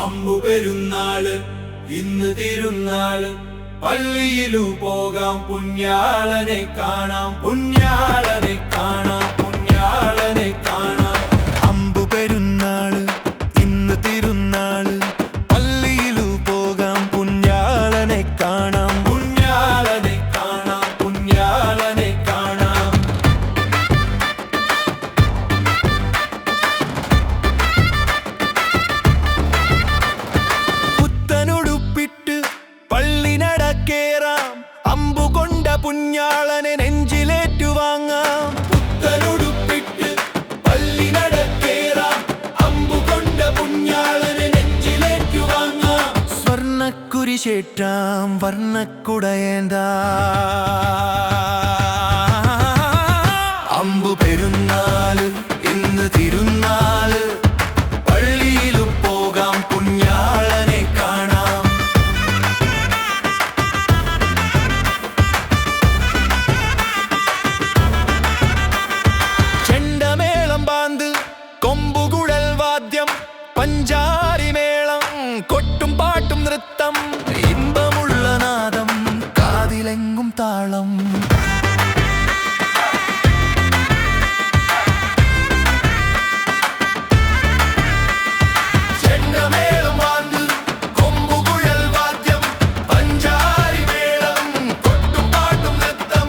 അമ്പു പെരുന്നാള് ഇന്ന് തിരുനാള് പള്ളിയിലു പോകാം പുണ്യാളനെ കാണാം പുണ്യാളനെ കാണാം പുണ്യാളനെ കാണാം അമ്പു പെരുന്നാള് ഇന്ന് തിരുനാള് പള്ളിയിലു പോകാം പുണ്യാളനെ കാണാം പുണ്യാളനെ കാണാം പുണ്യാളനെ കാണാം പുത്തനുടുപ്പിട്ട് പള്ളി നടക്കേറാം അമ്പുകൊണ്ട പുണ്യാളനെ നെഞ്ചിലേറ്റുവാങ്ങാം പുത്തനുടുപ്പിട്ട് പള്ളി നടക്കേറാം അമ്പുകൊണ്ട പുണ്യാളനെ നെഞ്ചിലേക്കു വാങ്ങാം സ്വർണ്ണക്കുരിശേറ്റാം വർണ്ണക്കുടയേന്താ അമ്പു പെരുന്നാള് ഇന്ന് തിരുനാള് പള്ളിയിലു പോകാം പുണ്യാളനെ കാണാം ചെണ്ടമേളം പാന്ത് കൊമ്പുകുഴൽ വാദ്യം പഞ്ചാരി മേളം കൊട്ടും പാട്ടും നൃത്തം ഇമ്പമുള്ള നാദം കാതിലെങ്ങും താളം ചെണ്ടമേളം പാന്ത് കൊമ്പുകുഴൽ വാദ്യം പഞ്ചാരി മേളം കൊട്ടും പാട്ടും നൃത്തം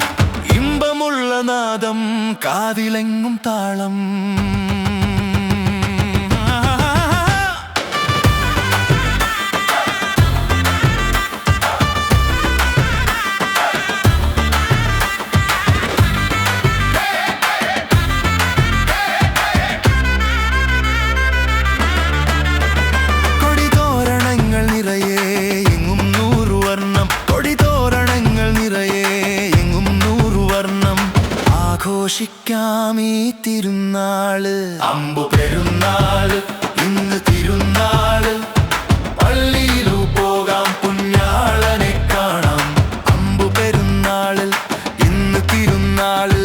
ഇമ്പമുള്ള നാദം കാതിലെങ്ങും താളം കൊടിതോരണങ്ങൾ നിറയെ എങ്ങും 100 വർണ്ണം കൊടിതോരണങ്ങൾ നിറയെ എങ്ങും 100 വർണ്ണം ആഘോഷിക്കാം ഈ തിരുനാള് അമ്പു പെരുന്നാള് ഇന്ന് തിരുനാള് പള്ളിയിലു പോകാം പുണ്യാളനെ കാണാം അമ്പു പെരുന്നാള് ഇന്ന് തിരുനാള്